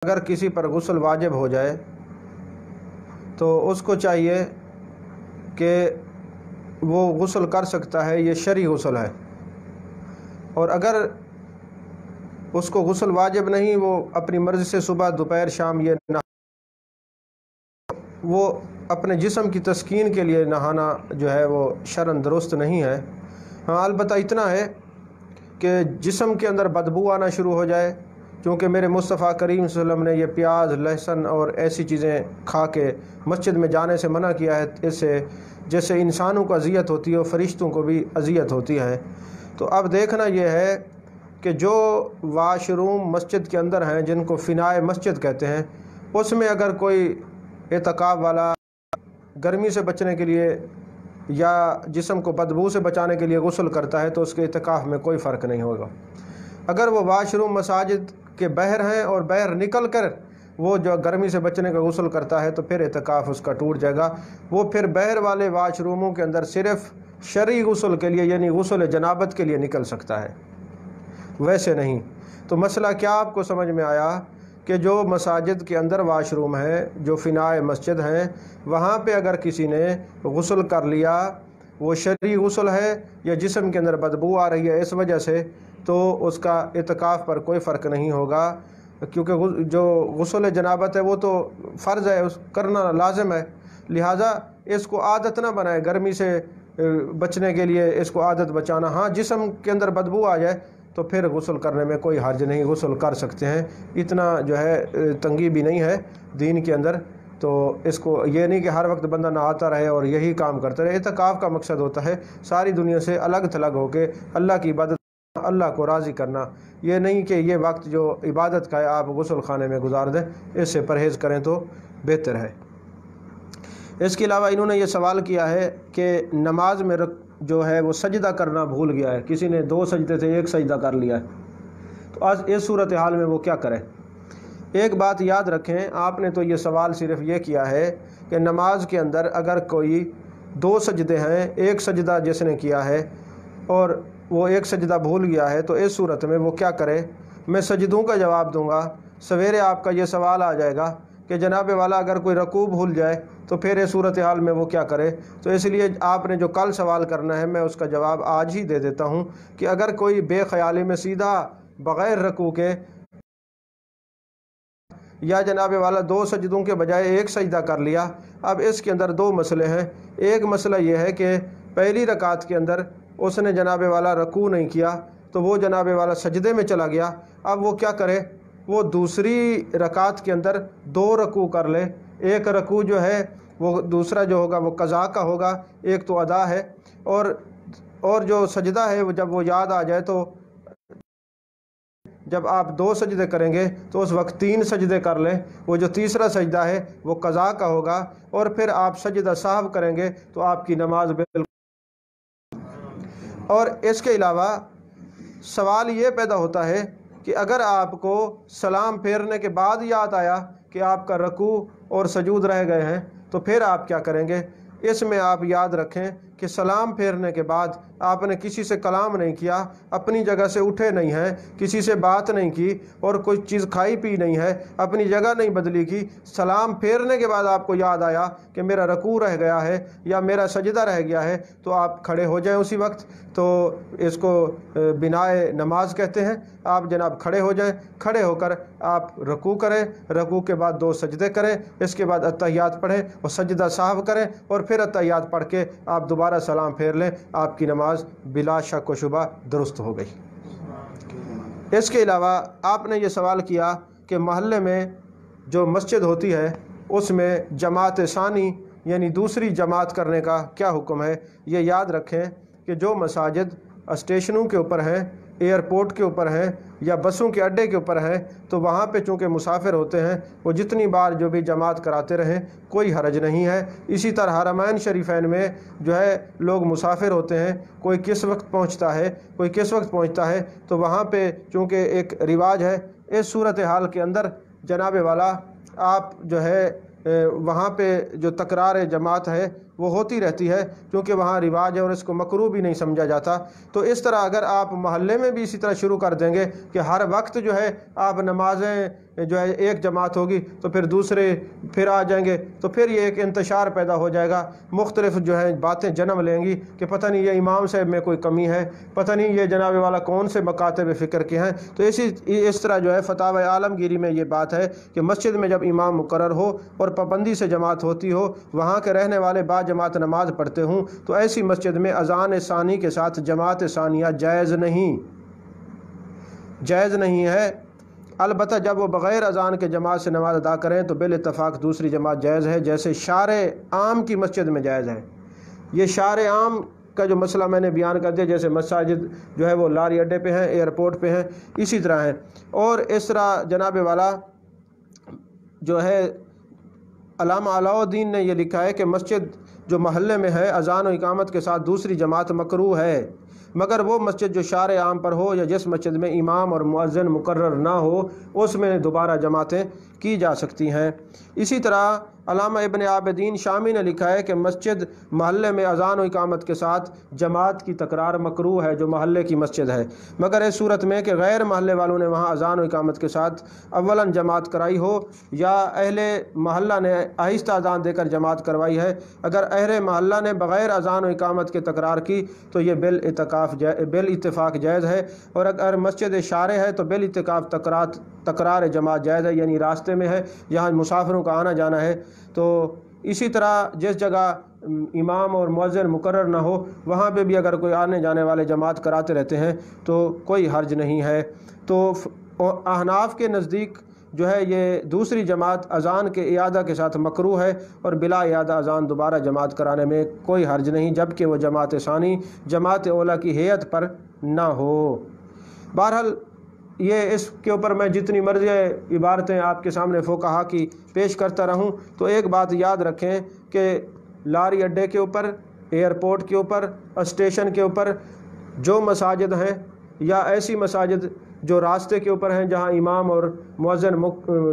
اگر کسی پر غسل واجب ہو جائے تو اس کو چاہیے کہ وہ غسل کر سکتا ہے، یہ شرعی غسل ہے۔ اور اگر اس کو غسل واجب نہیں، وہ اپنی مرضی سے صبح دوپہر شام یہ نہ، وہ اپنے جسم کی تسکین کے لیے نہانا جو ہے وہ شرعاً درست نہیں ہے۔ ہاں البتہ اتنا ہے کہ جسم کے اندر بدبو آنا شروع ہو جائے، کیونکہ میرے مصطفیٰ کریم صلی اللہ علیہ وسلم نے یہ پیاز لہسن اور ایسی چیزیں کھا کے مسجد میں جانے سے منع کیا ہے، اس سے جیسے انسانوں کو اذیت ہوتی ہے اور فرشتوں کو بھی اذیت ہوتی ہے۔ تو اب دیکھنا یہ ہے کہ جو واش روم مسجد کے اندر ہیں، جن کو فنائے مسجد کہتے ہیں، اس میں اگر کوئی اعتکاف والا گرمی سے بچنے کے لیے یا جسم کو بدبو سے بچانے کے لیے غسل کرتا ہے تو اس کے اعتکاف میں کوئی فرق نہیں ہوگا۔ اگر وہ واش روم مساجد کے باہر ہیں اور باہر نکل کر وہ جو گرمی سے بچنے کا غسل کرتا ہے تو پھر اعتکاف اس کا ٹوٹ جائے گا۔ وہ پھر باہر والے واش روموں کے اندر صرف شرعی غسل کے لیے یعنی غسل جنابت کے لیے نکل سکتا ہے، ویسے نہیں۔ تو مسئلہ کیا آپ کو سمجھ میں آیا کہ جو مساجد کے اندر واش روم ہے، جو فنائے مسجد ہیں، وہاں پہ اگر کسی نے غسل کر لیا، وہ شرعی غسل ہے یا جسم کے اندر بدبو آ رہی ہے اس وجہ سے، تو اس کا اعتکاف پر کوئی فرق نہیں ہوگا، کیونکہ جو غسل جنابت ہے وہ تو فرض ہے، اس کرنا لازم ہے، لہٰذا اس کو عادت نہ بنائے گرمی سے بچنے کے لیے، اس کو عادت بچانا۔ ہاں جسم کے اندر بدبو آ جائے تو پھر غسل کرنے میں کوئی حرج نہیں، غسل کر سکتے ہیں، اتنا جو ہے تنگی بھی نہیں ہے دین کے اندر۔ تو اس کو یہ نہیں کہ ہر وقت بندہ نہاتا رہے اور یہی کام کرتا رہے۔ اعتکاف کا مقصد ہوتا ہے ساری دنیا سے الگ تھلگ ہو کے اللہ کی عبادت، اللہ کو راضی کرنا، یہ نہیں کہ یہ وقت جو عبادت کا ہے آپ غسل خانے میں گزار دیں، اس سے پرہیز کریں تو بہتر ہے۔ اس کے علاوہ انہوں نے یہ سوال کیا ہے کہ نماز میں جو ہے وہ سجدہ کرنا بھول گیا ہے، کسی نے 2 سجدے تھے 1 سجدہ کر لیا ہے، تو آج اس صورتحال میں وہ کیا کرے؟ ایک بات یاد رکھیں، آپ نے تو یہ سوال صرف یہ کیا ہے کہ نماز کے اندر اگر کوئی 2 سجدے ہیں، 1 سجدہ جس نے کیا ہے اور وہ 1 سجدہ بھول گیا ہے، تو اس صورت میں وہ کیا کرے؟ میں سجدوں کا جواب دوں گا۔ سویرے آپ کا یہ سوال آ جائے گا کہ جناب والا اگر کوئی رکوع بھول جائے تو پھر اس صورتحال میں وہ کیا کرے؟ تو اس لیے آپ نے جو کل سوال کرنا ہے میں اس کا جواب آج ہی دے دیتا ہوں کہ اگر کوئی بے خیالی میں سیدھا بغیر رکوع کے یا جناب والا 2 سجدوں کے بجائے 1 سجدہ کر لیا، اب اس کے اندر 2 مسئلے ہیں۔ ایک مسئلہ یہ ہے کہ پہلی رکعت کے اندر اس نے جناب والا رکوع نہیں کیا تو وہ جناب والا سجدے میں چلا گیا، اب وہ کیا کرے؟ وہ دوسری رکعت کے اندر 2 رکوع کر لے، ایک رکوع جو ہے وہ دوسرا جو ہوگا وہ قضا کا ہوگا، ایک تو ادا ہے، اور جو سجدہ ہے وہ جب وہ یاد آ جائے تو جب آپ 2 سجدے کریں گے تو اس وقت 3 سجدے کر لیں، وہ جو تیسرا سجدہ ہے وہ قضا کا ہوگا، اور پھر آپ سجدہ سہو کریں گے تو آپ کی نماز بالکل۔ اور اس کے علاوہ سوال یہ پیدا ہوتا ہے کہ اگر آپ کو سلام پھیرنے کے بعد یاد آیا کہ آپ کا رکوع اور سجود رہ گئے ہیں تو پھر آپ کیا کریں گے؟ اس میں آپ یاد رکھیں کہ سلام پھیرنے کے بعد آپ نے کسی سے کلام نہیں کیا، اپنی جگہ سے اٹھے نہیں ہیں، کسی سے بات نہیں کی اور کوئی چیز کھائی پی نہیں ہے، اپنی جگہ نہیں بدلی کی، سلام پھیرنے کے بعد آپ کو یاد آیا کہ میرا رکوع رہ گیا ہے یا میرا سجدہ رہ گیا ہے، تو آپ کھڑے ہو جائیں اسی وقت۔ تو اس کو بنائے نماز کہتے ہیں۔ آپ جناب کھڑے ہو جائیں، کھڑے ہو کر آپ رکوع کریں، رکوع کے بعد 2 سجدے کریں، اس کے بعد اتحیات پڑھیں اور سجدہ سہو کریں، اور پھر اتحیات پڑھ کے آپ دوبارہ سلام پھیر لیں، آپ کی نماز بلا شک و شبہ درست ہو گئی۔ اس کے علاوہ آپ نے یہ سوال کیا کہ محلے میں جو مسجد ہوتی ہے اس میں جماعت ثانی یعنی دوسری جماعت کرنے کا کیا حکم ہے؟ یہ یاد رکھیں کہ جو مساجد اسٹیشنوں کے اوپر ہیں، ایئرپورٹ کے اوپر ہیں یا بسوں کے اڈے کے اوپر ہیں، تو وہاں پہ چونکہ مسافر ہوتے ہیں، وہ جتنی بار جو بھی جماعت کراتے رہیں کوئی حرج نہیں ہے۔ اسی طرح حرمین شریفین میں جو ہے لوگ مسافر ہوتے ہیں، کوئی کس وقت پہنچتا ہے کوئی کس وقت پہنچتا ہے، تو وہاں پہ چونکہ ایک رواج ہے، اس صورتحال کے اندر جناب والا آپ جو ہے وہاں پہ جو تکرار جماعت ہے وہ ہوتی رہتی ہے، کیونکہ وہاں رواج ہے اور اس کو مکروہ بھی نہیں سمجھا جاتا۔ تو اس طرح اگر آپ محلے میں بھی اسی طرح شروع کر دیں گے کہ ہر وقت جو ہے آپ نمازیں جو ہے ایک جماعت ہوگی تو پھر دوسرے پھر آ جائیں گے، تو پھر یہ ایک انتشار پیدا ہو جائے گا، مختلف جو ہے باتیں جنم لیں گی کہ پتہ نہیں یہ امام صاحب میں کوئی کمی ہے، پتہ نہیں یہ جناب والا کون سے مکاتب فکر کے ہیں۔ تو اس طرح جو ہے فتاوی عالمگیری میں یہ بات ہے کہ مسجد میں جب امام مقرر ہو اور پابندی سے جماعت ہوتی ہو، وہاں کے رہنے والے با جماعت نماز پڑھتے ہوں، تو ایسی مسجد میں اذان ثانی کے ساتھ جماعت ثانیہ جائز نہیں ہے۔ البتہ جب وہ بغیر اذان کے جماعت سے نماز ادا کریں تو بالاتفاق دوسری جماعت جائز ہے، جیسے شارع عام کی مسجد میں جائز ہے۔ یہ شارع عام کا جو مسئلہ میں نے بیان کر دیا، جیسے مساجد جو ہے وہ لاری اڈے پہ ہیں، ایئرپورٹ پہ ہیں، اسی طرح ہیں۔ اور اس طرح جناب والا جو ہے علامہ علاء الدین نے یہ لکھا ہے کہ مسجد جو محلے میں ہے اذان و اقامت کے ساتھ دوسری جماعت مکروہ ہے، مگر وہ مسجد جو شارع عام پر ہو یا جس مسجد میں امام اور مؤذن مقرر نہ ہو، اس میں دوبارہ جماعتیں کی جا سکتی ہیں۔ اسی طرح علامہ ابن عابدین شامی نے لکھا ہے کہ مسجد محلے میں اذان و اقامت کے ساتھ جماعت کی تکرار مکروہ ہے جو محلے کی مسجد ہے، مگر اس صورت میں کہ غیر محلے والوں نے وہاں اذان و اقامت کے ساتھ اولاً جماعت کرائی ہو یا اہل محلہ نے آہستہ اذان دے کر جماعت کروائی ہے۔ اگر اہل محلہ نے بغیر اذان و اقامت کے تکرار کی تو یہ بالاتفاق جائز ہے، اور اگر مسجد شارع ہے تو بالاتفاق تکرار جماعت جائز ہے، یعنی راستے میں ہے، یہاں مسافروں کا آنا جانا ہے۔ تو اسی طرح جس جگہ امام اور مؤذن مقرر نہ ہو، وہاں پہ بھی اگر کوئی آنے جانے والے جماعت کراتے رہتے ہیں تو کوئی حرج نہیں ہے۔ تو احناف کے نزدیک جو ہے یہ دوسری جماعت اذان کے اعادہ کے ساتھ مکروہ ہے، اور بلا اعادہ اذان دوبارہ جماعت کرانے میں کوئی حرج نہیں، جبکہ وہ جماعت ثانی جماعت اولیٰ کی ہیئت پر نہ ہو۔ بہرحال یہ اس کے اوپر میں جتنی مرضی عبارتیں آپ کے سامنے فقہا کی پیش کرتا رہوں، تو ایک بات یاد رکھیں کہ لاری اڈے کے اوپر، ایئرپورٹ کے اوپر، اسٹیشن کے اوپر جو مساجد ہیں یا ایسی مساجد جو راستے کے اوپر ہیں جہاں امام اور مؤذن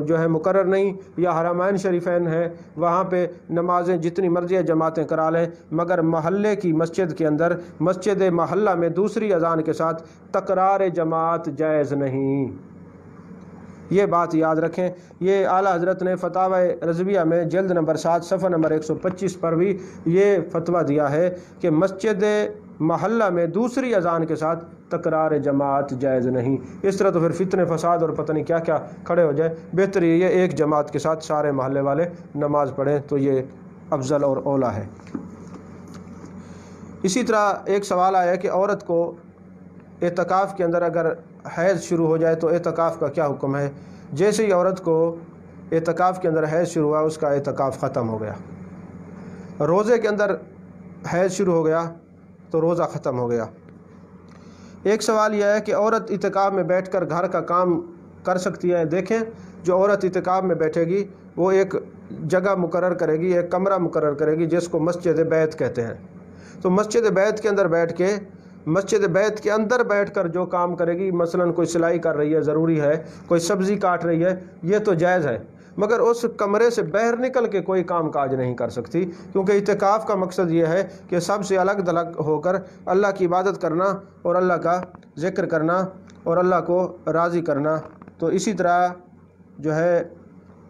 جو ہے مقرر نہیں، یا حرمین شریفین ہے، وہاں پہ نمازیں جتنی مرضی جماعتیں کرا لیں، مگر محلے کی مسجد کے اندر مسجد محلہ میں دوسری اذان کے ساتھ تکرار جماعت جائز نہیں۔ یہ بات یاد رکھیں۔ یہ اعلیٰ حضرت نے فتاوی رضویہ میں جلد نمبر 7 صفحہ نمبر 125 پر بھی یہ فتویٰ دیا ہے کہ مسجد محلہ میں دوسری اذان کے ساتھ تکرار جماعت جائز نہیں۔ اس طرح تو پھر فتنے فساد اور پتہ نہیں کیا کیا کھڑے ہو جائے، بہتر یہ ایک جماعت کے ساتھ سارے محلے والے نماز پڑھیں تو یہ افضل اور اولیٰ ہے۔ اسی طرح ایک سوال آیا کہ عورت کو اعتکاف کے اندر اگر حیض شروع ہو جائے تو اعتکاف کا کیا حکم ہے؟ جیسے ہی عورت کو اعتکاف کے اندر حیض شروع ہوا اس کا اعتکاف ختم ہو گیا۔ روزے کے اندر حیض شروع ہو گیا تو روزہ ختم ہو گیا۔ ایک سوال یہ ہے کہ عورت اعتکاف میں بیٹھ کر گھر کا کام کر سکتی ہے؟ دیکھیں، جو عورت اعتکاف میں بیٹھے گی وہ ایک جگہ مقرر کرے گی، ایک کمرہ مقرر کرے گی جس کو مسجد بیت کہتے ہیں۔ تو مسجد بیت کے اندر بیٹھ کے، مسجد بیت کے اندر بیٹھ کر جو کام کرے گی، مثلاً کوئی سلائی کر رہی ہے، ضروری ہے، کوئی سبزی کاٹ رہی ہے، یہ تو جائز ہے، مگر اس کمرے سے باہر نکل کے کوئی کام کاج نہیں کر سکتی، کیونکہ اعتکاف کا مقصد یہ ہے کہ سب سے الگ تھلگ ہو کر اللہ کی عبادت کرنا اور اللہ کا ذکر کرنا اور اللہ کو راضی کرنا۔ تو اسی طرح جو ہے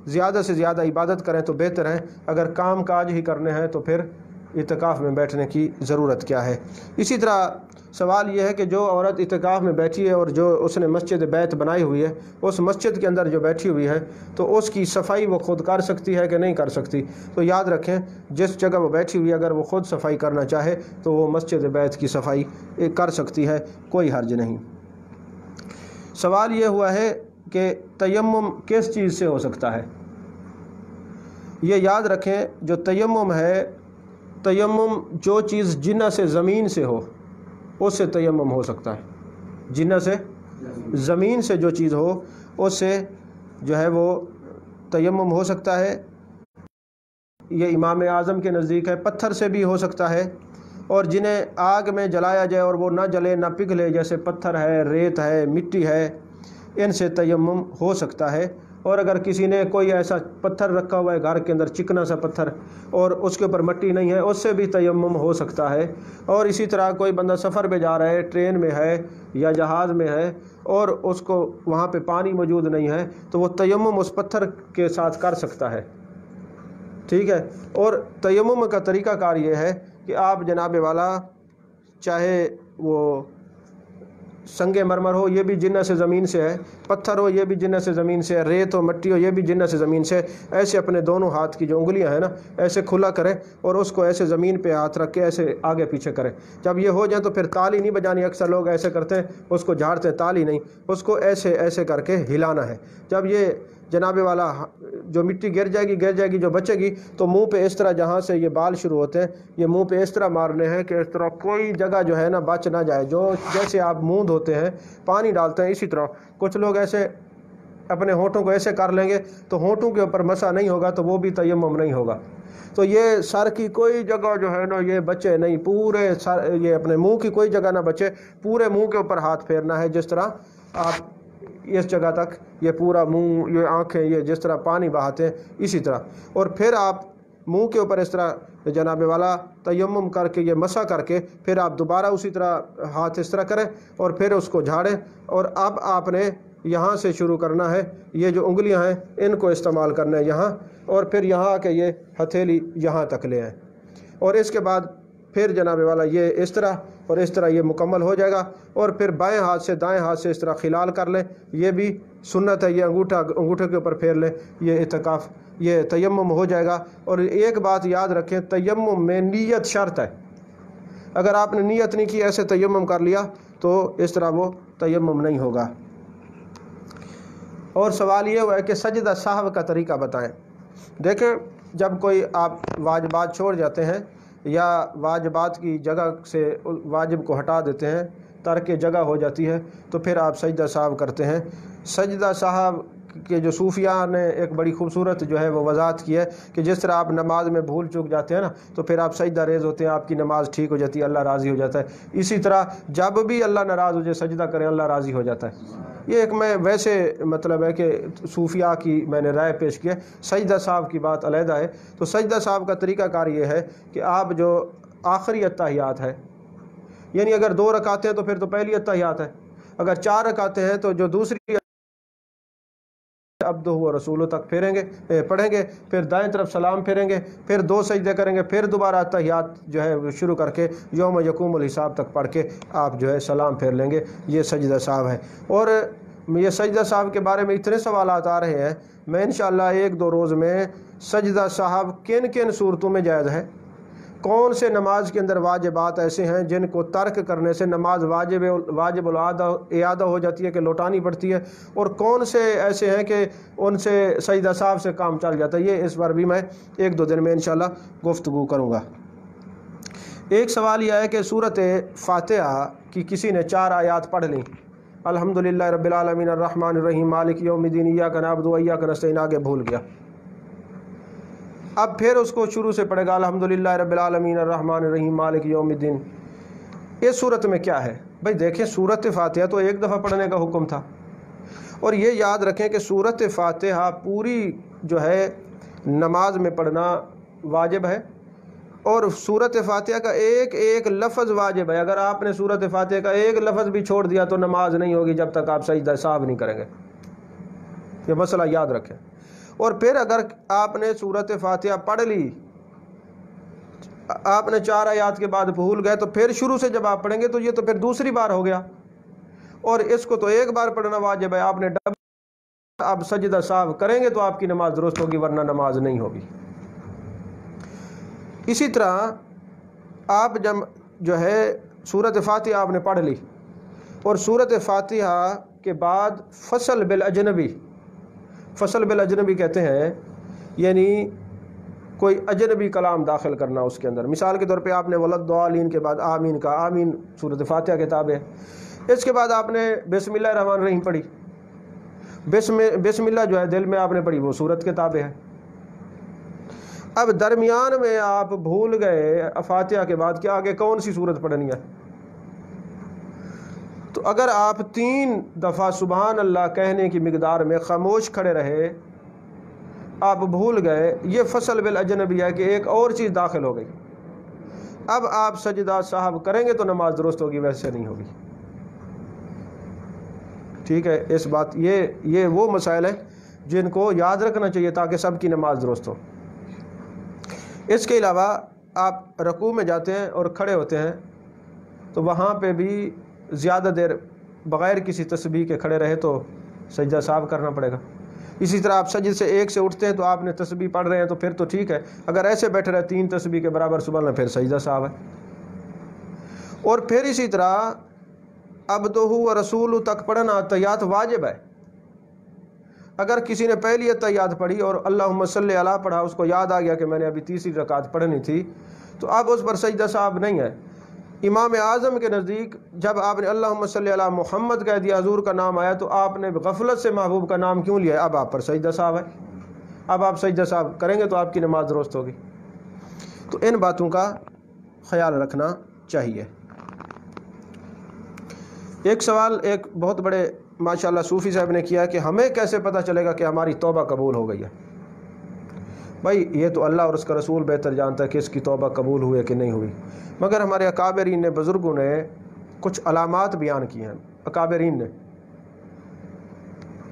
زیادہ سے زیادہ عبادت کریں تو بہتر ہے، اگر کام کاج ہی کرنے ہیں تو پھر اعتکاف میں بیٹھنے کی ضرورت کیا ہے؟ اسی طرح سوال یہ ہے کہ جو عورت اعتکاف میں بیٹھی ہے اور جو اس نے مسجد بیت بنائی ہوئی ہے، اس مسجد کے اندر جو بیٹھی ہوئی ہے تو اس کی صفائی وہ خود کر سکتی ہے کہ نہیں کر سکتی؟ تو یاد رکھیں، جس جگہ وہ بیٹھی ہوئی ہے اگر وہ خود صفائی کرنا چاہے تو وہ مسجد بیت کی صفائی کر سکتی ہے، کوئی حرج نہیں۔ سوال یہ ہوا ہے کہ تیمم کس چیز سے ہو سکتا ہے؟ یہ یاد رکھیں، جو تیمم ہے، تیمم جو چیز جنہ سے زمین سے ہو اس سے تیمم ہو سکتا ہے۔ جنہ سے زمین سے جو چیز ہو اس سے جو ہے وہ تیمم ہو سکتا ہے۔ یہ امام اعظم کے نزدیک ہے۔ پتھر سے بھی ہو سکتا ہے، اور جنہیں آگ میں جلایا جائے اور وہ نہ جلے نہ پگھلے، جیسے پتھر ہے، ریت ہے، مٹی ہے، ان سے تیمم ہو سکتا ہے۔ اور اگر کسی نے کوئی ایسا پتھر رکھا ہوا ہے گھر کے اندر، چکنا سا پتھر، اور اس کے اوپر مٹی نہیں ہے، اس سے بھی تیمم ہو سکتا ہے۔ اور اسی طرح کوئی بندہ سفر پہ جا رہا ہے، ٹرین میں ہے یا جہاز میں ہے، اور اس کو وہاں پہ پانی موجود نہیں ہے، تو وہ تیمم اس پتھر کے ساتھ کر سکتا ہے، ٹھیک ہے۔ اور تیمم کا طریقہ کار یہ ہے کہ آپ جناب والا چاہے وہ سنگ مرمر ہو، یہ بھی جنت سے زمین سے ہے، پتھر ہو یہ بھی جنت سے زمین سے ہے، ریت ہو مٹی ہو یہ بھی جنت سے زمین سے ہے، ایسے اپنے دونوں ہاتھ کی جو انگلیاں ہیں نا ایسے کھلا کریں اور اس کو ایسے زمین پہ ہاتھ رکھ کے ایسے آگے پیچھے کریں۔ جب یہ ہو جائے تو پھر تالی نہیں بجانی، اکثر لوگ ایسے کرتے ہیں، اس کو جھاڑتے ہیں، تالی نہیں، اس کو ایسے ایسے کر کے ہلانا ہے۔ جب یہ جناب والا جو مٹی گر جائے گی جو بچے گی، تو منہ پہ اس طرح جہاں سے یہ بال شروع ہوتے ہیں یہ منہ پہ اس طرح مارنے ہیں کہ اس طرح کوئی جگہ جو ہے نا بچ نہ جائے۔ جو جیسے آپ منہ دھوتے ہیں پانی ڈالتے ہیں اسی طرح کچھ لوگ ایسے اپنے ہونٹوں کو ایسے کر لیں گے تو ہونٹوں کے اوپر مسا نہیں ہوگا تو وہ بھی تیمم نہیں ہوگا۔ تو یہ سر کی کوئی جگہ جو ہے نا یہ بچے نہیں، پورے سر، یہ اپنے منہ کی کوئی جگہ نہ بچے، پورے منہ کے اوپر ہاتھ پھیرنا ہے، جس طرح آپ اس جگہ تک یہ پورا منہ، یہ آنکھیں، یہ جس طرح پانی بہاتے ہیں اسی طرح۔ اور پھر آپ منہ کے اوپر اس طرح جناب والا تیمم کر کے یہ مسح کر کے پھر آپ دوبارہ اسی طرح ہاتھ اس طرح کریں اور پھر اس کو جھاڑیں۔ اور اب آپ نے یہاں سے شروع کرنا ہے، یہ جو انگلیاں ہیں ان کو استعمال کرنا ہے یہاں، اور پھر یہاں آ کے یہ ہتھیلی یہاں تک لے آئیں، اور اس کے بعد پھر جناب والا یہ اس طرح اور اس طرح یہ مکمل ہو جائے گا۔ اور پھر بائیں ہاتھ سے دائیں ہاتھ سے اس طرح خلال کر لیں، یہ بھی سنت ہے، یہ انگوٹھے کے اوپر پھیر لیں، یہ اعتکاف، یہ تیمم ہو جائے گا۔ اور ایک بات یاد رکھیں، تیمم میں نیت شرط ہے، اگر آپ نے نیت نہیں کی ایسے تیمم کر لیا تو اس طرح وہ تیمم نہیں ہوگا۔ اور سوال یہ ہوا ہے کہ سجدہ سہو کا طریقہ بتائیں۔ دیکھیں، جب کوئی آپ واجبات چھوڑ جاتے ہیں یا واجبات کی جگہ سے واجب کو ہٹا دیتے ہیں، ترک جگہ ہو جاتی ہے، تو پھر آپ سجدہ سہو کرتے ہیں۔ سجدہ سہو کے جو صوفیاء نے ایک بڑی خوبصورت جو ہے وہ وضاحت کی ہے کہ جس طرح آپ نماز میں بھول چوک جاتے ہیں نا تو پھر آپ سجدہ ریز ہوتے ہیں، آپ کی نماز ٹھیک ہو جاتی ہے، اللہ راضی ہو جاتا ہے۔ اسی طرح جب بھی اللہ ناراض ہو جائے سجدہ کریں، اللہ راضی ہو جاتا ہے۔ یہ ایک میں ویسے مطلب ہے کہ صوفیاء کی میں نے رائے پیش کی ہے، سجدہ سہو کی بات علیحدہ ہے۔ تو سجدہ سہو کا طریقہ کار یہ ہے کہ آپ جو آخری اتحیات ہے، یعنی اگر 2 رکعتیں ہیں تو پھر تو پہلی اتحیات ہے، اگر 4 رکعتیں ہیں تو جو دوسری عبدہ و رسولہ تک پڑھیں گے، پھر دائیں طرف سلام پھیریں گے، پھر 2 سجدے کریں گے، پھر دوبارہ اتحیات جو ہے شروع کر کے یوم یقوم الحساب تک پڑھ کے آپ جو ہے سلام پھیر لیں گے۔ یہ سجدہ سہو ہے۔ اور یہ سجدہ سہو کے بارے میں اتنے سوالات آ رہے ہیں، میں انشاءاللہ 1-2 روز میں سجدہ سہو کن کن صورتوں میں جائز ہے، کون سے نماز کے اندر واجبات ایسے ہیں جن کو ترک کرنے سے نماز واجب اعادہ ہو جاتی ہے کہ لوٹانی پڑتی ہے، اور کون سے ایسے ہیں کہ ان سے سجدہ سہو سے کام چل جاتا ہے۔ یہ اس بار بھی میں 1-2 دن میں انشاءاللہ گفتگو کروں گا۔ ایک سوال یہ ہے کہ سورۃ فاتحہ کی کسی نے 4 آیات پڑھ لیں، الحمدللہ رب العالمین الرحمن الرحیم مالک یوم الدین ایاک نعبد و ایاک نستعین، آگے بھول گیا، اب پھر اس کو شروع سے پڑھے گا الحمدللہ رب العالمین الرحمن الرحیم مالک یوم الدین۔ اس صورت میں کیا ہے بھائی؟ دیکھیں، سورۃ فاتحہ تو 1 دفعہ پڑھنے کا حکم تھا، اور یہ یاد رکھیں کہ سورۃ فاتحہ پوری جو ہے نماز میں پڑھنا واجب ہے، اور سورۃ فاتحہ کا ایک ایک لفظ واجب ہے۔ اگر آپ نے سورۃ فاتحہ کا ایک لفظ بھی چھوڑ دیا تو نماز نہیں ہوگی جب تک آپ سجدہ سہو نہیں کریں گے، یہ مسئلہ یاد رکھیں۔ اور پھر اگر آپ نے سورۃ فاتحہ پڑھ لی، آپ نے 4 آیات کے بعد بھول گئے، تو پھر شروع سے جب آپ پڑھیں گے تو یہ تو پھر دوسری بار ہو گیا، اور اس کو تو ایک بار پڑھنا واجب ہے، آپ نے اب سجدہ سہو کریں گے تو آپ کی نماز درست ہوگی، ورنہ نماز نہیں ہوگی۔ اسی طرح آپ جب جو ہے سورۃ فاتحہ آپ نے پڑھ لی، اور سورۃ فاتحہ کے بعد فصل بالاجنبی، فصل بالاجنبی کہتے ہیں یعنی کوئی اجنبی کلام داخل کرنا اس کے اندر، مثال کے طور پہ آپ نے ولضالین کے بعد آمین کا، آمین سورۃ فاتحہ کے تابع ہے۔ اس کے بعد آپ نے بسم اللہ الرحمن الرحیم پڑھی، بسم اللہ جو ہے دل میں آپ نے پڑھی، وہ سورت کے تابع ہے۔ اب درمیان میں آپ بھول گئے فاتحہ کے بعد کہ آگے کون سی سورت پڑھنی ہے، تو اگر آپ 3 دفعہ سبحان اللہ کہنے کی مقدار میں خاموش کھڑے رہے، آپ بھول گئے، یہ فصل بالاجنبی ہے کہ ایک اور چیز داخل ہو گئی، اب آپ سجدہ صاحب کریں گے تو نماز درست ہوگی، ویسے نہیں ہوگی۔ ٹھیک ہے، اس بات یہ وہ مسائل ہیں جن کو یاد رکھنا چاہیے تاکہ سب کی نماز درست ہو۔ اس کے علاوہ آپ رکوع میں جاتے ہیں اور کھڑے ہوتے ہیں تو وہاں پہ بھی زیادہ دیر بغیر کسی تسبیح کے کھڑے رہے تو سجدہ صاحب کرنا پڑے گا۔ اسی طرح آپ سجدے سے ایک سے اٹھتے ہیں تو آپ نے تسبیح پڑھ رہے ہیں تو پھر تو ٹھیک ہے، اگر ایسے بیٹھے رہے 3 تسبیح کے برابر سبحان اللہ، پھر سجدہ صاحب ہے۔ اور پھر اسی طرح عبدہ و رسول تک پڑھنا تحیات واجب ہے۔ اگر کسی نے پہلی تحیات پڑھی اور اللہم صلی علی پڑھا، اس کو یاد آ گیا کہ میں نے ابھی تیسری رکعت پڑھنی تھی، تو اب اس پر سجدہ صاحب نہیں ہے۔ امام اعظم کے نزدیک جب آپ نے اللہم صلی علی محمد کہہ دیا، حضور کا نام آیا، تو آپ نے غفلت سے محبوب کا نام کیوں لیا؟ اب آپ پر سجدہ صاحب ہے، اب آپ سجدہ صاحب کریں گے تو آپ کی نماز درست ہوگی۔ تو ان باتوں کا خیال رکھنا چاہیے۔ ایک سوال ایک بہت بڑے ماشاءاللہ صوفی صاحب نے کیا کہ ہمیں کیسے پتہ چلے گا کہ ہماری توبہ قبول ہو گئی ہے؟ بھائی یہ تو اللہ اور اس کا رسول بہتر جانتا ہے کہ اس کی توبہ قبول ہوئی ہے کہ نہیں ہوئی، مگر ہمارے اکابرین نے، بزرگوں نے کچھ علامات بیان کی ہیں، اکابرین نے،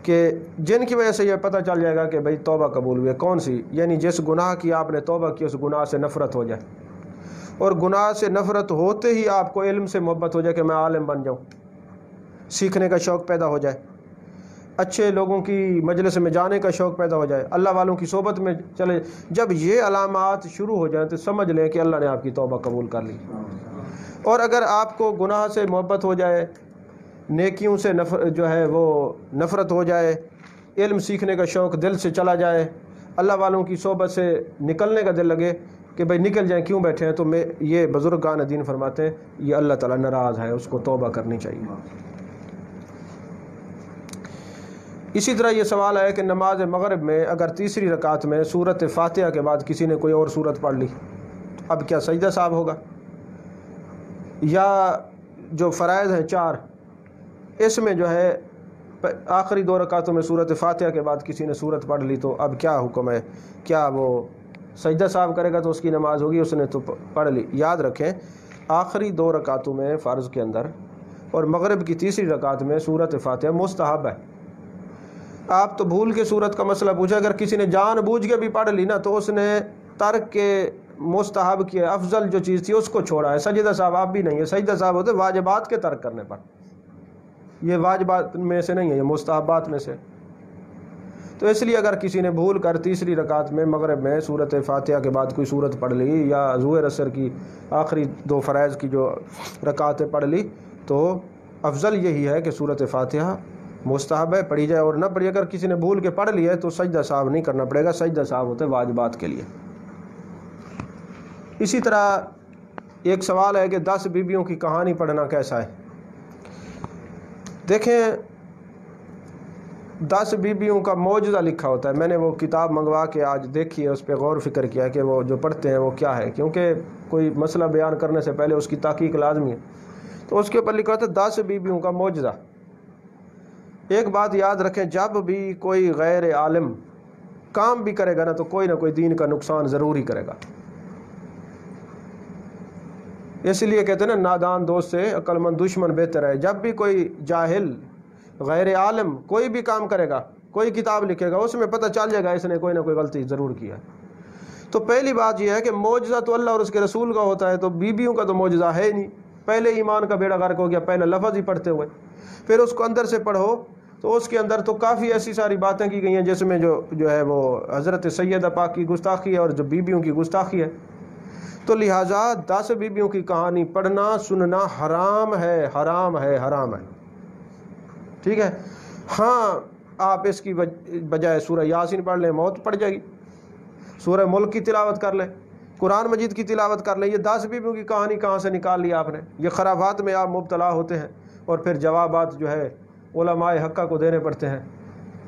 کہ جن کی وجہ سے یہ پتہ چل جائے گا کہ بھئی توبہ قبول ہوئی ہے۔ کون سی؟ یعنی جس گناہ کی آپ نے توبہ کی اس گناہ سے نفرت ہو جائے، اور گناہ سے نفرت ہوتے ہی آپ کو علم سے محبت ہو جائے کہ میں عالم بن جاؤں، سیکھنے کا شوق پیدا ہو جائے، اچھے لوگوں کی مجلس میں جانے کا شوق پیدا ہو جائے، اللہ والوں کی صحبت میں چلے۔ جب یہ علامات شروع ہو جائیں تو سمجھ لیں کہ اللہ نے آپ کی توبہ قبول کر لی۔ اور اگر آپ کو گناہ سے محبت ہو جائے، نیکیوں سے نفرت ہو جائے، علم سیکھنے کا شوق دل سے چلا جائے، اللہ والوں کی صحبت سے نکلنے کا دل لگے کہ بھئی نکل جائیں، کیوں بیٹھے ہیں، تو یہ بزرگان دین فرماتے ہیں یہ اللہ تعالیٰ ناراض ہے، اس کو توبہ کرنی چاہیے۔ اسی طرح یہ سوال ہے کہ نماز مغرب میں اگر تیسری رکعت میں سورۃ فاتحہ کے بعد کسی نے کوئی اور سورت پڑھ لی، اب کیا سجدہ صاحب ہوگا؟ یا جو فرائض ہیں 4، اس میں جو ہے آخری 2 رکعتوں میں سورۃ فاتحہ کے بعد کسی نے سورت پڑھ لی تو اب کیا حکم ہے؟ کیا وہ سجدہ صاحب کرے گا تو اس کی نماز ہوگی؟ اس نے تو پڑھ لی۔ یاد رکھیں آخری 2 رکعتوں میں فرض کے اندر اور مغرب کی تیسری رکعت میں سورۃ فاتحہ مستحب ہے۔ آپ تو بھول کے سورت کا مسئلہ پوچھا، اگر کسی نے جان بوجھ کے بھی پڑھ لی نا تو اس نے ترک کے مستحب کی افضل جو چیز تھی اس کو چھوڑا ہے۔ سجدہ صاحب آپ بھی نہیں ہے، سجدہ صاحب ہوتے واجبات کے ترک کرنے پر، یہ واجبات میں سے نہیں ہے، یہ مستحبات میں سے۔ تو اس لیے اگر کسی نے بھول کر تیسری رکعت میں مغرب میں سورۃ فاتحہ کے بعد کوئی سورت پڑھ لی یا ظہر عصر کی آخری 2 فرائض کی جو رکعتیں پڑھ لی، تو افضل یہی ہے کہ سورۃ فاتحہ مستحب ہے، پڑھی جائے اور نہ پڑھی۔ اگر کسی نے بھول کے پڑھ لیا ہے تو سجدہ صاحب نہیں کرنا پڑے گا، سجدہ صاحب ہوتے واجبات کے لیے۔ اسی طرح ایک سوال ہے کہ 10 بیویوں کی کہانی پڑھنا کیسا ہے؟ دیکھیں 10 بیویوں کا معجزہ لکھا ہوتا ہے، میں نے وہ کتاب منگوا کے آج دیکھی ہے، اس پہ غور فکر کیا کہ وہ جو پڑھتے ہیں وہ کیا ہے، کیونکہ کوئی مسئلہ بیان کرنے سے پہلے اس کی تحقیق لازمی ہے۔ تو اس کے اوپر لکھا ہوتا ہے 10 بیویوں کا معجزہ۔ ایک بات یاد رکھیں، جب بھی کوئی غیر عالم کام بھی کرے گا نا تو کوئی نہ کوئی دین کا نقصان ضرور ہی کرے گا۔ اس لیے کہتے ہیں نا نادان دوست سے عقل مند دشمن بہتر ہے۔ جب بھی کوئی جاہل غیر عالم کوئی بھی کام کرے گا، کوئی کتاب لکھے گا، اس میں پتہ چل جائے گا اس نے کوئی نہ کوئی غلطی ضرور کی ہے۔ تو پہلی بات یہ ہے کہ معجزہ تو اللہ اور اس کے رسول کا ہوتا ہے، تو بیویوں کا تو معجزہ ہے ہی نہیں۔ پہلے ایمان کا بیڑا غرق ہو گیا پہلے لفظ ہی پڑھتے ہوئے، پھر اس کو اندر سے پڑھو تو اس کے اندر تو کافی ایسی ساری باتیں کی گئی ہیں جس میں جو ہے وہ حضرت سیدہ پاک کی گستاخی ہے اور جو بیویوں کی گستاخی ہے۔ تو لہٰذا 10 بیویوں کی کہانی پڑھنا سننا حرام ہے، حرام ہے، حرام ہے، ٹھیک ہے۔ ہاں آپ اس کی بجائے سورہ یاسین پڑھ لیں، موت پڑ جائے گی، سورہ ملک کی تلاوت کر لیں، قرآن مجید کی تلاوت کر لیں۔ یہ 10 بیویوں کی کہانی کہاں سے نکال لی آپ نے؟ یہ خرافات میں آپ مبتلا ہوتے ہیں اور پھر جوابات جو ہے علماء حقہ کو دینے پڑتے ہیں۔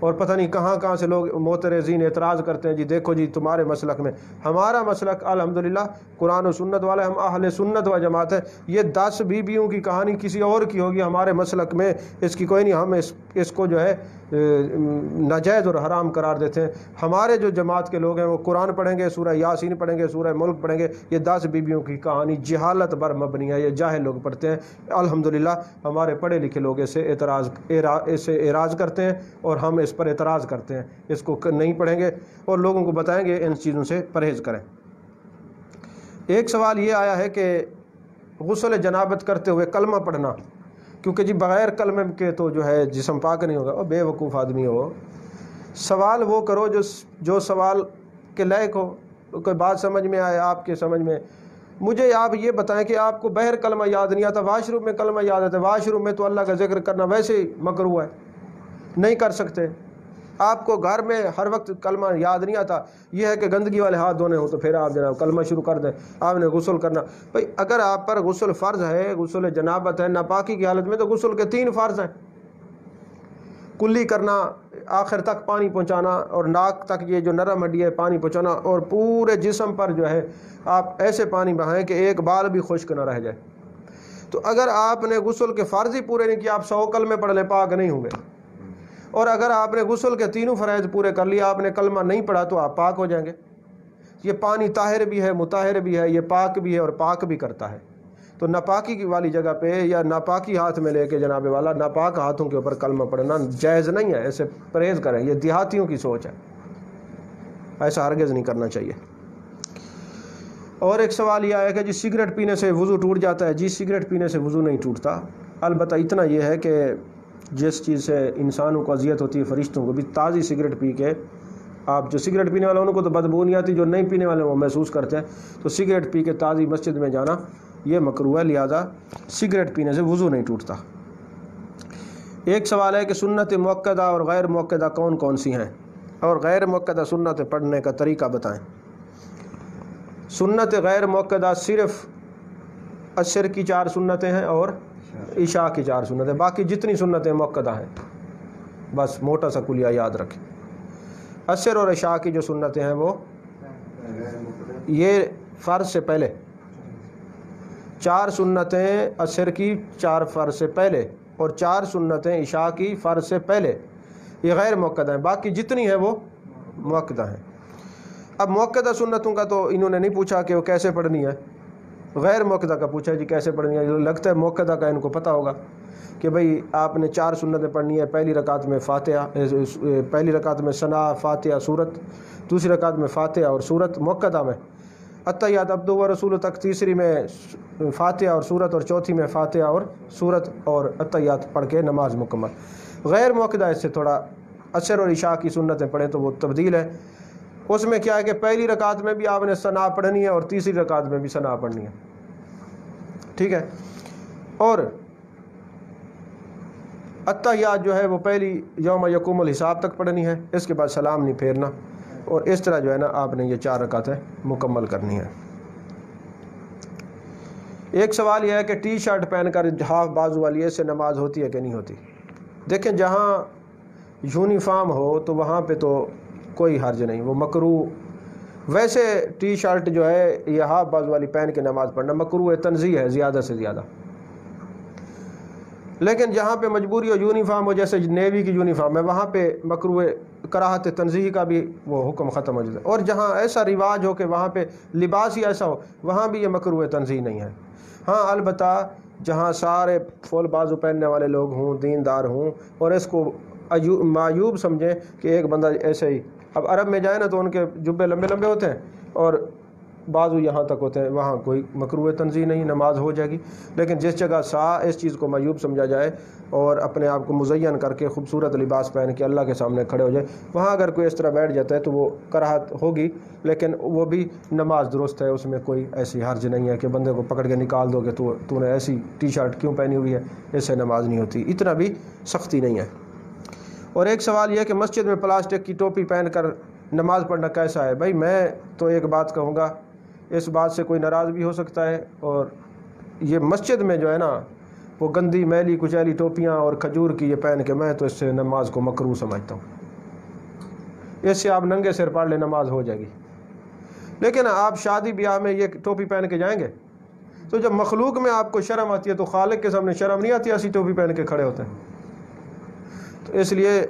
اور پتہ نہیں کہاں کہاں سے لوگ معترضین اعتراض کرتے ہیں، جی دیکھو جی تمہارے مسلک میں، ہمارا مسلک الحمدللہ قرآن و سنت والا، ہم اہل سنت و جماعت ہے۔ یہ 10 بیویوں کی کہانی کسی اور کی ہوگی، ہمارے مسلک میں اس کی کوئی نہیں، ہم اس کو جو ہے ناجائز اور حرام قرار دیتے ہیں۔ ہمارے جو جماعت کے لوگ ہیں وہ قرآن پڑھیں گے، سورہ یاسین پڑھیں گے، سورہ ملک پڑھیں گے، یہ 10 بیویوں کی کہانی جہالت پر مبنی ہے، یہ جاہل لوگ پڑھتے ہیں۔ الحمدللہ ہمارے پڑھے لکھے لوگ اس سے اعراض کرتے ہیں اور ہم اس پر اعتراض کرتے ہیں، اس کو نہیں پڑھیں گے اور لوگوں کو بتائیں گے ان چیزوں سے پرہیز کریں۔ ایک سوال یہ آیا ہے کہ غسل جنابت کرتے ہوئے کلمہ پڑھنا، کیونکہ جی بغیر کلمے کے تو جو ہے جسم پاک نہیں ہوگا۔ اور بے وقوف آدمی ہو، سوال وہ کرو جو سوال کے لائق ہو، کوئی بات سمجھ میں آئے آپ کے سمجھ میں۔ مجھے آپ یہ بتائیں کہ آپ کو بہر کلمہ یاد نہیں آتا، واش روم میں کلمہ یاد آتا ہے، واش روم میں تو اللہ کا ذکر کرنا ویسے ہی مکروہ ہے، نہیں کر سکتے۔ آپ کو گھر میں ہر وقت کلمہ یاد نہیں آتا، یہ ہے کہ گندگی والے ہاتھ دھونے ہوں تو پھر آپ جناب کلمہ شروع کر دیں، آپ نے غسل کرنا۔ بھئی اگر آپ پر غسل فرض ہے، غسل جنابت ہے، ناپاکی کی حالت میں، تو غسل کے 3 فرض ہیں: کلی کرنا، آخر تک پانی پہنچانا، اور ناک تک یہ جو نرم ہڈی ہے پانی پہنچانا، اور پورے جسم پر جو ہے آپ ایسے پانی بہائیں کہ ایک بال بھی خشک نہ رہ جائے۔ تو اگر آپ نے غسل کے فرض ہی پورے نہیں کیے، آپ 100 کلمے پڑھ لیں، پاک نہیں ہوں گے۔ اور اگر آپ نے غسل کے 3 فرائض پورے کر لیا، آپ نے کلمہ نہیں پڑھا، تو آپ پاک ہو جائیں گے۔ یہ پانی طاہر بھی ہے، مطہر بھی ہے، یہ پاک بھی ہے اور پاک بھی کرتا ہے۔ تو ناپاکی کی والی جگہ پہ یا ناپاکی ہاتھ میں لے کے جناب والا ناپاک ہاتھوں کے اوپر کلمہ پڑھنا جائز نہیں ہے، ایسے پرہیز کریں، یہ دیہاتیوں کی سوچ ہے، ایسا ہرگز نہیں کرنا چاہیے۔ اور ایک سوال یہ آیا کہ جی سگریٹ پینے سے وضو ٹوٹ جاتا ہے؟ جی سگریٹ پینے سے وضو نہیں ٹوٹتا، البتہ اتنا یہ ہے کہ جس چیز سے انسانوں کو اذیت ہوتی ہے، فرشتوں کو بھی، تازی سگریٹ پی کے آپ، جو سگریٹ پینے والے ان کو تو بدبو نہیں آتی، جو نہیں پینے والے وہ محسوس کرتے ہیں، تو سگریٹ پی کے تازی مسجد میں جانا یہ مکروہ ہے، لہذا سگریٹ پینے سے وضو نہیں ٹوٹتا۔ ایک سوال ہے کہ سنت مؤکدہ اور غیر مؤکدہ کون کون سی ہیں، اور غیر مؤکدہ سنت پڑھنے کا طریقہ بتائیں۔ سنت غیر مؤکدہ صرف عصر کی 4 سنتیں ہیں اور عشاء کی 4 سنتیں، باقی جتنی سنتیں مؤکدہ ہیں بس موٹا سا کلیہ یاد رکھیں۔ عصر اور عشاء کی جو سنتیں ہیں وہ یہ فرض سے پہلے 4 سنتیں عصر کی 4 فرض سے پہلے، اور 4 سنتیں عشاء کی فرض سے پہلے، یہ غیر مؤکدہ ہیں، باقی جتنی ہیں وہ مؤکدہ ہیں۔ اب مؤکدہ سنتوں کا تو انہوں نے نہیں پوچھا کہ وہ کیسے پڑھنی ہے، غیر مؤکدہ کا پوچھا جی کیسے پڑھنی ہے۔ لگتا ہے مؤکدہ کا ان کو پتہ ہوگا کہ بھئی آپ نے 4 سنتیں پڑھنی ہے، پہلی رکعت میں فاتحہ، پہلی رکعت میں ثنا، فاتحہ، سورت، دوسری رکعت میں فاتحہ اور سورت مؤکدہ میں، التحیات عبدہ و رسول تک تیسری میں فاتحہ اور سورت، اور چوتھی میں فاتحہ اور سورت اور التحیات پڑھ کے نماز مکمل۔ غیر مؤکدہ اس سے تھوڑا عصر اور عشاء کی سنتیں پڑھیں تو وہ تبدیل ہے۔ اس میں کیا ہے کہ پہلی رکعت میں بھی آپ نے ثنا پڑھنی ہے اور تیسری رکعت میں بھی ثنا پڑھنی ہے، ٹھیک ہے۔ اور التحیات جو ہے وہ پہلی یوم یقوم الحساب تک پڑھنی ہے، اس کے بعد سلام نہیں پھیرنا، اور اس طرح جو ہے نا آپ نے یہ 4 رکعتیں مکمل کرنی ہے۔ ایک سوال یہ ہے کہ ٹی شرٹ پہن کر ہاف بازو والی اس سے نماز ہوتی ہے کہ نہیں ہوتی؟ دیکھیں جہاں یونیفارم ہو تو وہاں پہ تو کوئی حرج نہیں، وہ مکروہ، ویسے ٹی شرٹ جو ہے یہ ہاف بازو والی پہن کے نماز پڑھنا مکروہ تنزیہ ہے زیادہ سے زیادہ۔ لیکن جہاں پہ مجبوری ہو، یونیفارم ہو، جیسے نیوی کی یونیفارم ہے، وہاں پہ مکروہ کراہت تنزیہ کا بھی وہ حکم ختم ہو جاتا ہے۔ اور جہاں ایسا رواج ہو کہ وہاں پہ لباس ہی ایسا ہو، وہاں بھی یہ مکروہ تنزیہ نہیں ہے۔ ہاں البتہ جہاں سارے فول بازو پہننے والے لوگ ہوں، دیندار ہوں، اور اس کو معیوب سمجھیں کہ ایک بندہ ایسے ہی، اب عرب میں جائے نا تو ان کے جبے لمبے لمبے ہوتے ہیں اور بازو یہاں تک ہوتے ہیں، وہاں کوئی مکروہ تنزیہ نہیں، نماز ہو جائے گی۔ لیکن جس جگہ اس چیز کو معیوب سمجھا جائے اور اپنے آپ کو مزین کر کے خوبصورت لباس پہن کے اللہ کے سامنے کھڑے ہو جائے، وہاں اگر کوئی اس طرح بیٹھ جاتا ہے تو وہ کراہت ہوگی، لیکن وہ بھی نماز درست ہے، اس میں کوئی ایسی حرج نہیں ہے کہ بندے کو پکڑ کے نکال دو کہ تو نے ایسی ٹی شرٹ کیوں پہنی ہوئی ہے، اس سے نماز نہیں ہوتی، اتنا بھی سختی نہیں ہے۔ اور ایک سوال یہ ہے کہ مسجد میں پلاسٹک کی ٹوپی پہن کر نماز پڑھنا کیسا ہے؟ بھائی میں تو ایک بات کہوں گا، اس بات سے کوئی ناراض بھی ہو سکتا ہے، اور یہ مسجد میں جو ہے نا وہ گندی میلی کچیلی ٹوپیاں اور کھجور کی یہ پہن کے، میں تو اس سے نماز کو مکروہ سمجھتا ہوں۔ اس سے آپ ننگے سر پڑھ لیں نماز ہو جائے گی۔ لیکن آپ شادی بیاہ میں یہ ٹوپی پہن کے جائیں گے؟ تو جب مخلوق میں آپ کو شرم آتی ہے تو خالق کے سامنے شرم نہیں آتی ایسی ٹوپی پہن کے کھڑے ہوتے ہیں؟ تو اس لیے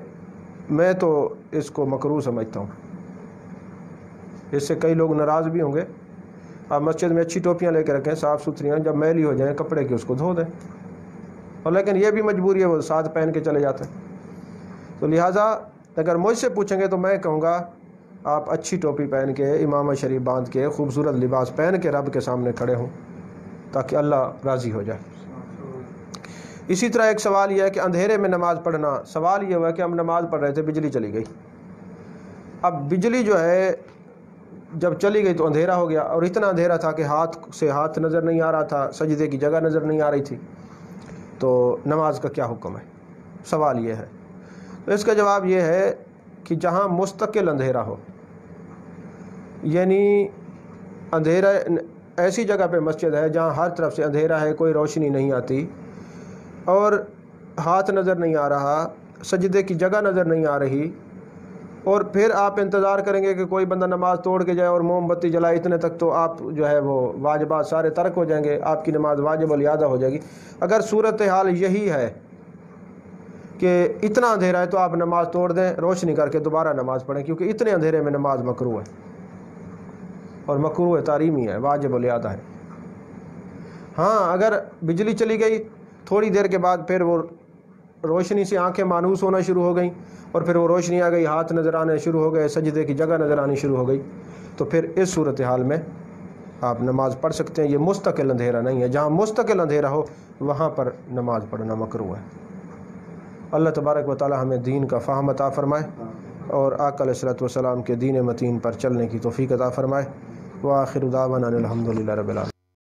میں تو اس کو مکروہ سمجھتا ہوں۔ اس سے کئی لوگ ناراض بھی ہوں گے۔ آپ مسجد میں اچھی ٹوپیاں لے کے رکھیں، صاف ستھریاں، جب میلی ہو جائیں کپڑے کی اس کو دھو دیں، اور لیکن یہ بھی مجبوری ہے وہ ساتھ پہن کے چلے جاتے ہیں۔ تو لہٰذا اگر مجھ سے پوچھیں گے تو میں کہوں گا آپ اچھی ٹوپی پہن کے، امامہ شریف باندھ کے، خوبصورت لباس پہن کے رب کے سامنے کھڑے ہوں تاکہ اللہ راضی ہو جائے۔ اسی طرح ایک سوال یہ ہے کہ اندھیرے میں نماز پڑھنا، سوال یہ ہوا کہ ہم نماز پڑھ رہے تھے، بجلی چلی گئی۔ اب بجلی جو ہے جب چلی گئی تو اندھیرا ہو گیا، اور اتنا اندھیرا تھا کہ ہاتھ سے ہاتھ نظر نہیں آ رہا تھا، سجدے کی جگہ نظر نہیں آ رہی تھی، تو نماز کا کیا حکم ہے؟ سوال یہ ہے۔ تو اس کا جواب یہ ہے کہ جہاں مستقل اندھیرا ہو، یعنی اندھیرا ایسی جگہ پہ مسجد ہے جہاں ہر طرف سے اندھیرا ہے، کوئی روشنی نہیں آتی، اور ہاتھ نظر نہیں آ رہا، سجدے کی جگہ نظر نہیں آ رہی، اور پھر آپ انتظار کریں گے کہ کوئی بندہ نماز توڑ کے جائے اور موم بتی جلائے، اتنے تک تو آپ جو ہے وہ واجبات سارے ترک ہو جائیں گے، آپ کی نماز واجب الادا ہو جائے گی۔ اگر صورتحال یہی ہے کہ اتنا اندھیرا ہے تو آپ نماز توڑ دیں، روشنی کر کے دوبارہ نماز پڑھیں، کیونکہ اتنے اندھیرے میں نماز مکروہ ہے، اور مکروہ تحریمی ہے، واجب الادا ہے۔ ہاں اگر بجلی چلی گئی، تھوڑی دیر کے بعد پھر وہ روشنی سے آنکھیں مانوس ہونا شروع ہو گئیں، اور پھر وہ روشنی آ گئی، ہاتھ نظر آنے شروع ہو گئے، سجدے کی جگہ نظر آنی شروع ہو گئی، تو پھر اس صورتحال میں آپ نماز پڑھ سکتے ہیں۔ یہ مستقل اندھیرا نہیں ہے، جہاں مستقل اندھیرا ہو وہاں پر نماز پڑھنا مکروہ ہے۔ اللہ تبارک و تعالی ہمیں دین کا فہم عطا فرمائے، اور آقا علیہ الصلوۃ والسلام کے دین متین پر چلنے کی توفیق عطا فرمائے۔ وآخر دعوانا الحمد للہ رب العالمین۔